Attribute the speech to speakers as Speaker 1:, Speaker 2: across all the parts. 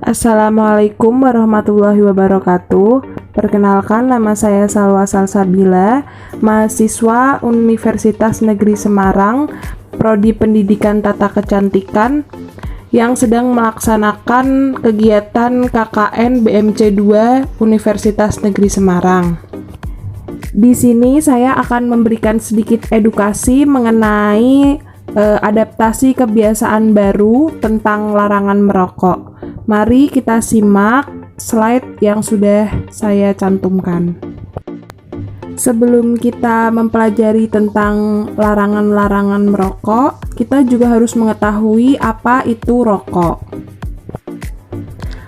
Speaker 1: Assalamualaikum warahmatullahi wabarakatuh. Perkenalkan, nama saya Salwa Salsabila, mahasiswa Universitas Negeri Semarang, Prodi Pendidikan Tata Kecantikan, yang sedang melaksanakan kegiatan KKN BMC 2 Universitas Negeri Semarang. Di sini saya akan memberikan sedikit edukasi mengenai adaptasi kebiasaan baru tentang larangan merokok. Mari kita simak slide yang sudah saya cantumkan. Sebelum kita mempelajari tentang larangan-larangan merokok, kita juga harus mengetahui apa itu rokok.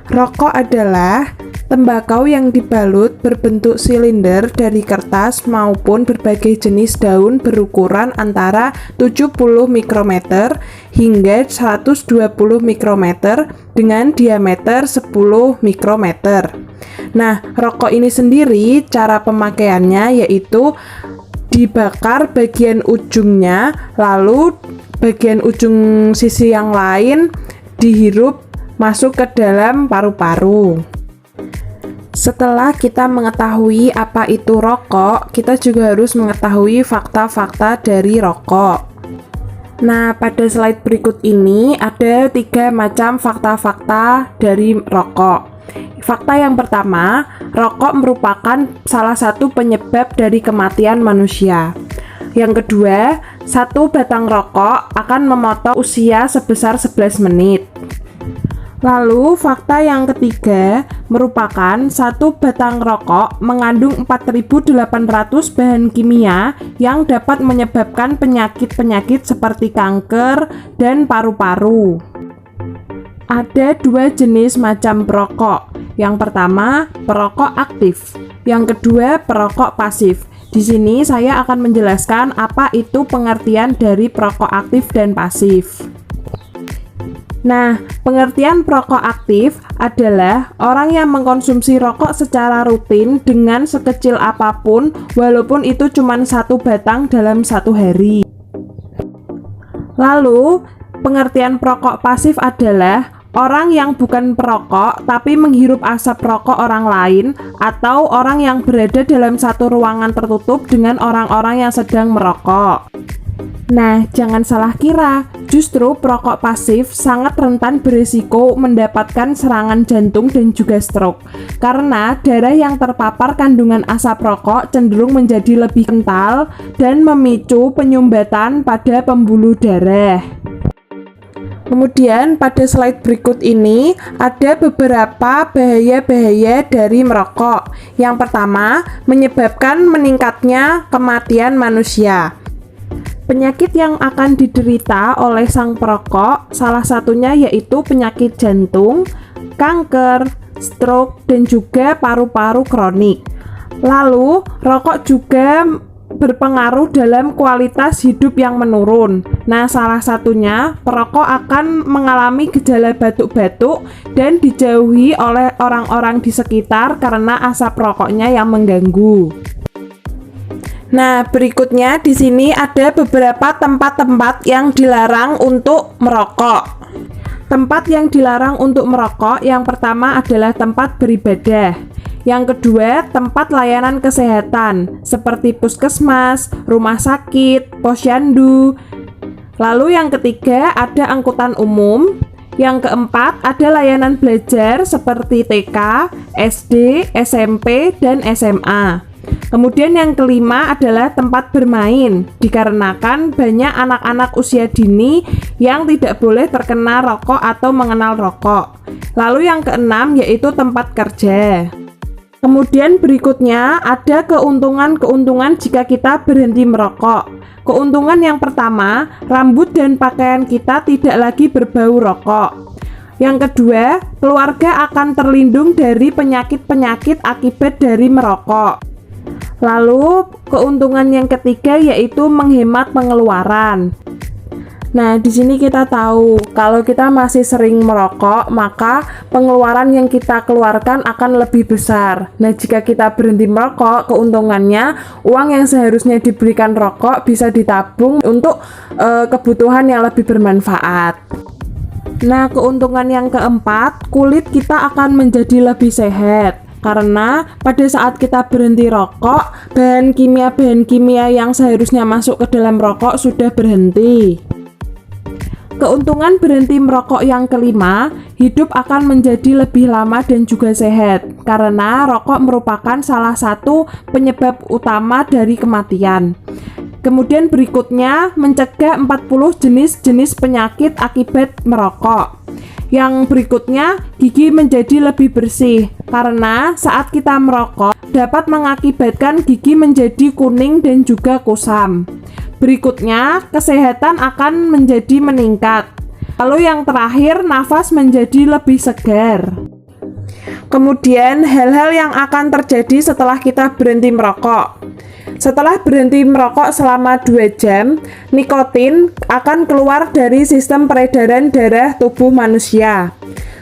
Speaker 1: Rokok adalah tembakau yang dibalut berbentuk silinder dari kertas maupun berbagai jenis daun berukuran antara 70 mikrometer hingga 120 mikrometer dengan diameter 10 mikrometer. Nah, rokok ini sendiri cara pemakaiannya yaitu dibakar bagian ujungnya, lalu bagian ujung sisi yang lain dihirup masuk ke dalam paru-paru. Setelah kita mengetahui apa itu rokok, kita juga harus mengetahui fakta-fakta dari rokok. Nah, pada slide berikut ini ada 3 macam fakta-fakta dari rokok. Fakta yang pertama, rokok merupakan salah satu penyebab dari kematian manusia. Yang kedua, satu batang rokok akan memotong usia sebesar 11 menit. Lalu, fakta yang ketiga merupakan satu batang rokok mengandung 4.800 bahan kimia yang dapat menyebabkan penyakit-penyakit seperti kanker dan paru-paru. Ada 2 jenis macam perokok. Yang pertama, perokok aktif. Yang kedua, perokok pasif. Di sini saya akan menjelaskan apa itu pengertian dari perokok aktif dan pasif. Nah, pengertian perokok aktif adalah orang yang mengkonsumsi rokok secara rutin dengan sekecil apapun, walaupun itu cuma 1 batang dalam 1 hari. Lalu, pengertian perokok pasif adalah orang yang bukan perokok tapi menghirup asap rokok orang lain, atau orang yang berada dalam satu ruangan tertutup dengan orang-orang yang sedang merokok. Nah, jangan salah kira, justru perokok pasif sangat rentan berisiko mendapatkan serangan jantung dan juga stroke, karena darah yang terpapar kandungan asap rokok cenderung menjadi lebih kental dan memicu penyumbatan pada pembuluh darah. Kemudian pada slide berikut ini ada beberapa bahaya-bahaya dari merokok. Yang pertama, menyebabkan meningkatnya kematian manusia. Penyakit yang akan diderita oleh sang perokok salah satunya yaitu penyakit jantung, kanker, stroke, dan juga paru-paru kronik. Lalu, rokok juga berpengaruh dalam kualitas hidup yang menurun. Nah, salah satunya perokok akan mengalami gejala batuk-batuk dan dijauhi oleh orang-orang di sekitar karena asap rokoknya yang mengganggu. Nah, berikutnya di sini ada beberapa tempat-tempat yang dilarang untuk merokok. Tempat yang dilarang untuk merokok yang pertama adalah tempat beribadah. Yang kedua, tempat layanan kesehatan seperti puskesmas, rumah sakit, posyandu. Lalu yang ketiga ada angkutan umum. Yang keempat ada layanan belajar seperti TK, SD, SMP, dan SMA. Kemudian yang kelima adalah tempat bermain, dikarenakan banyak anak-anak usia dini yang tidak boleh terkena rokok atau mengenal rokok. Lalu yang keenam yaitu tempat kerja. Kemudian berikutnya ada keuntungan-keuntungan jika kita berhenti merokok. Keuntungan yang pertama, rambut dan pakaian kita tidak lagi berbau rokok. Yang kedua, keluarga akan terlindung dari penyakit-penyakit akibat dari merokok. Lalu, keuntungan yang ketiga yaitu menghemat pengeluaran. Nah, di sini kita tahu kalau kita masih sering merokok, maka pengeluaran yang kita keluarkan akan lebih besar. Nah, jika kita berhenti merokok, keuntungannya uang yang seharusnya diberikan rokok bisa ditabung untuk kebutuhan yang lebih bermanfaat. Nah, keuntungan yang keempat, kulit kita akan menjadi lebih sehat. Karena pada saat kita berhenti rokok, bahan kimia yang seharusnya masuk ke dalam rokok sudah berhenti. Keuntungan berhenti merokok yang kelima, hidup akan menjadi lebih lama dan juga sehat. Karena rokok merupakan salah satu penyebab utama dari kematian. Kemudian berikutnya, mencegah 40 jenis-jenis penyakit akibat merokok. Yang berikutnya, gigi menjadi lebih bersih. Karena saat kita merokok, dapat mengakibatkan gigi menjadi kuning dan juga kusam. Berikutnya, kesehatan akan menjadi meningkat. Lalu yang terakhir, nafas menjadi lebih segar. Kemudian, hal-hal yang akan terjadi setelah kita berhenti merokok. Setelah berhenti merokok selama 2 jam, nikotin akan keluar dari sistem peredaran darah tubuh manusia.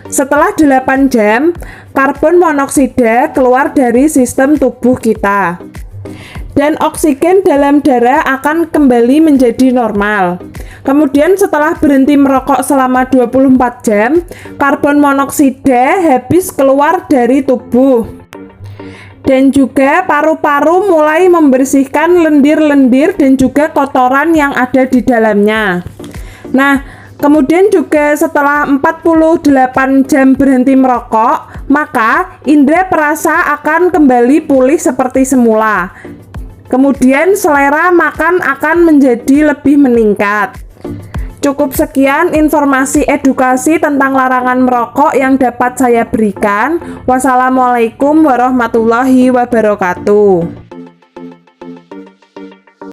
Speaker 1: Setelah 8 jam, karbon monoksida keluar dari sistem tubuh kita. Dan oksigen dalam darah akan kembali menjadi normal. Kemudian setelah berhenti merokok selama 24 jam, karbon monoksida habis keluar dari tubuh. Dan juga paru-paru mulai membersihkan lendir-lendir dan juga kotoran yang ada di dalamnya. Nah, kemudian juga setelah 48 jam berhenti merokok, maka indera perasa akan kembali pulih seperti semula. Kemudian selera makan akan menjadi lebih meningkat. Cukup sekian informasi edukasi tentang larangan merokok yang dapat saya berikan. Wassalamualaikum warahmatullahi wabarakatuh.